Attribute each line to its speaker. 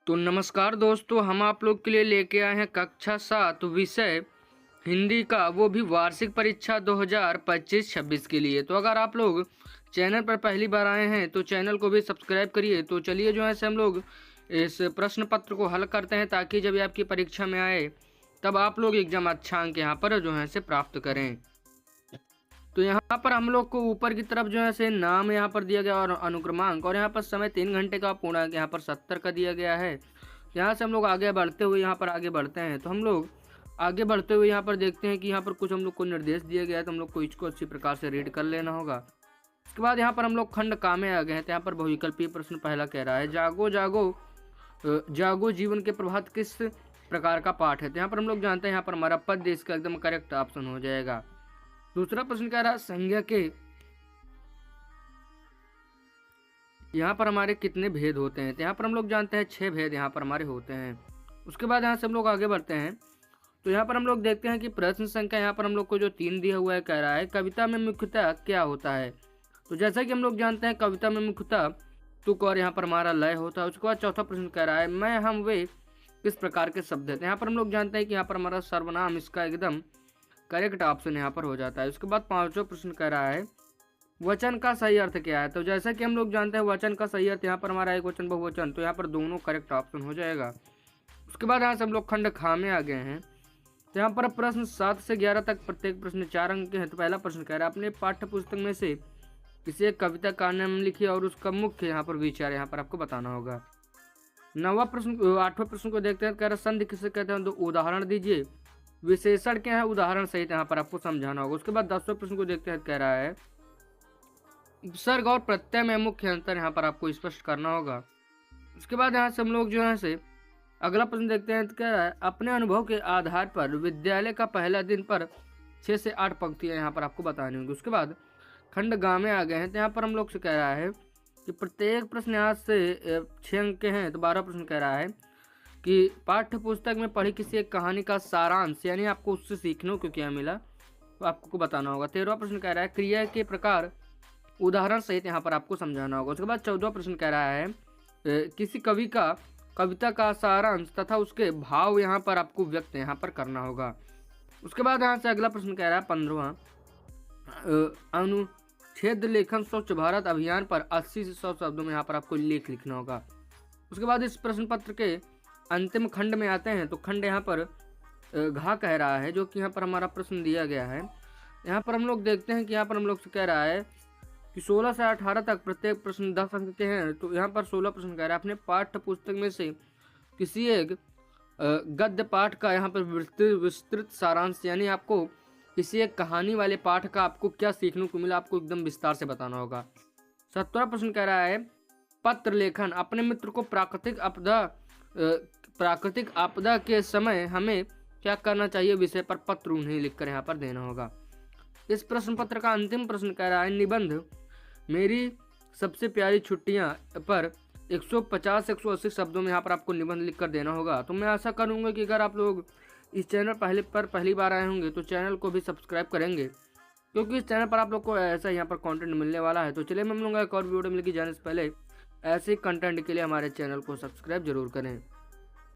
Speaker 1: तो नमस्कार दोस्तों, हम आप लोग के लिए लेके आए हैं कक्षा 7 विषय हिंदी का, वो भी वार्षिक परीक्षा 2025-26 के लिए। तो अगर आप लोग चैनल पर पहली बार आए हैं तो चैनल को भी सब्सक्राइब करिए। तो चलिए जो है से हम लोग इस प्रश्न पत्र को हल करते हैं, ताकि जब ये आपकी परीक्षा में आए तब आप लोग एकदम अच्छा अंक यहाँ पर जो है से प्राप्त करें। तो यहाँ पर हम लोग को ऊपर की तरफ जो है से नाम यहाँ पर दिया गया और अनुक्रमांक, और यहाँ पर समय 3 घंटे का, पूर्णांक यहाँ पर 70 का दिया गया है। यहाँ से हम लोग आगे बढ़ते हुए यहाँ पर आगे बढ़ते हैं। तो हम लोग आगे बढ़ते हुए यहाँ पर देखते हैं कि यहाँ पर कुछ हम लोग को निर्देश दिए गया है, तो हम लोग को इसको अच्छी प्रकार से रीड कर लेना होगा। उसके बाद यहाँ पर हम लोग खंड का में आ गए हैं। तो यहाँ पर बहुविकल्पीय प्रश्न पहला कह रहा है, जागो जागो जागो जीवन के प्रभात किस प्रकार का पाठ है। तो यहाँ पर हम लोग जानते हैं यहाँ पर हमारा पद्य इसका एकदम करेक्ट ऑप्शन हो जाएगा। दूसरा प्रश्न कह रहा है, संज्ञा के यहाँ पर हमारे कितने भेद होते हैं। तो यहाँ पर हम लोग जानते हैं 6 भेद यहाँ पर हमारे होते हैं। उसके बाद यहाँ से हम लोग आगे बढ़ते हैं। तो यहाँ पर हम लोग देखते हैं कि प्रश्न संख्या यहाँ पर हम लोग को जो 3 दिया हुआ है, कह रहा है कविता में मुख्यतः क्या होता है। तो जैसा कि हम लोग जानते हैं कविता में मुख्यतः तुक और यहाँ पर हमारा लय होता है। उसके बाद चौथा प्रश्न कह रहा है, मैं हम वे किस प्रकार के शब्द है। तो यहाँ पर हम लोग जानते हैं कि यहाँ पर हमारा सर्वनाम इसका एकदम करेक्ट ऑप्शन यहाँ पर हो जाता है। उसके बाद पांचवा प्रश्न कह रहा है, वचन का सही अर्थ क्या है। तो जैसा कि हम लोग जानते हैं वचन का सही अर्थ यहाँ पर हमारा एक वचन बहुवचन, तो यहाँ पर दोनों करेक्ट ऑप्शन हो जाएगा। उसके बाद यहाँ से हम लोग खंड खा में आ गए हैं। तो यहाँ पर प्रश्न 7 से 11 तक प्रत्येक प्रश्न 4 अंक के हैं। तो पहला प्रश्न कह रहा है, अपने पाठ्य पुस्तक में से किसी एक कविता का नाम लिखिए और उसका मुख्य यहाँ पर विचार यहाँ पर आपको बताना होगा। 8वें प्रश्न को देखते हैं। कह रहा है, संधि किसे कहते हैं, तो उदाहरण दीजिए। विशेषण क्या है, उदाहरण सहित यहाँ पर आपको समझाना होगा। उसके बाद 10वें प्रश्न को देखते हैं। कह रहा है, उपसर्ग और प्रत्यय में मुख्य अंतर यहाँ पर आपको स्पष्ट करना होगा। उसके बाद यहाँ से हम लोग जो है से अगला प्रश्न देखते हैं। तो कह रहा है, अपने अनुभव के आधार पर विद्यालय का पहला दिन पर 6 से 8 पंक्तियाँ यहाँ पर आपको बतानी होंगी। उसके बाद खंड गा में आ गए हैं। तो यहाँ पर हम लोग से कह रहा है कि प्रत्येक प्रश्न यहाँ से 6 अंक के हैं। तो 12 प्रश्न कह रहा है कि पाठ्य पुस्तक में पढ़ी किसी एक कहानी का सारांश, यानी आपको उससे सीखने को क्या मिला, तो आपको बताना होगा। 13वां प्रश्न कह रहा है, क्रिया के प्रकार उदाहरण सहित यहाँ पर आपको समझाना होगा। उसके बाद 14वां प्रश्न कह रहा है, किसी कवि का कविता का सारांश तथा उसके भाव यहाँ पर आपको व्यक्त यहाँ पर करना होगा। उसके बाद यहाँ से अगला प्रश्न कह रहा है 15वां, अनुच्छेद लेखन स्वच्छ भारत अभियान पर 80 से 100 शब्दों में यहाँ पर आपको लेख लिखना होगा। उसके बाद इस प्रश्न पत्र के अंतिम खंड में आते हैं। तो खंड यहाँ पर घा कह रहा है, जो कि यहाँ पर हमारा प्रश्न दिया गया है। यहाँ पर हम लोग देखते हैं कि यहाँ पर हम लोग से कह रहा है कि 16 से 18 तक प्रत्येक प्रश्न 10 अंक के हैं। तो यहाँ पर 16 प्रश्न कह रहा है, अपने पाठ्य पुस्तक में से किसी एक गद्य पाठ का यहाँ पर विस्तृत सारांश, यानी आपको किसी एक कहानी वाले पाठ का आपको क्या सीखने को मिला, आपको एकदम विस्तार से बताना होगा। 17वां प्रश्न कह रहा है, पत्र लेखन, अपने मित्र को प्राकृतिक आपदा के समय हमें क्या करना चाहिए विषय पर पत्र उन्हें लिखकर यहाँ पर देना होगा। इस प्रश्न पत्र का अंतिम प्रश्न कह रहा है, निबंध मेरी सबसे प्यारी छुट्टियां पर 150-180 शब्दों में यहाँ पर आपको निबंध लिखकर देना होगा। तो मैं आशा करूँगा कि अगर आप लोग इस चैनल पहली बार आए होंगे तो चैनल को भी सब्सक्राइब करेंगे, क्योंकि इस चैनल पर आप लोग को ऐसा यहाँ पर कंटेंट मिलने वाला है। तो चलिए मैं मिलूंगा एक और वीडियो मिलेगी, जाने से पहले ऐसे कंटेंट के लिए हमारे चैनल को सब्सक्राइब जरूर करें।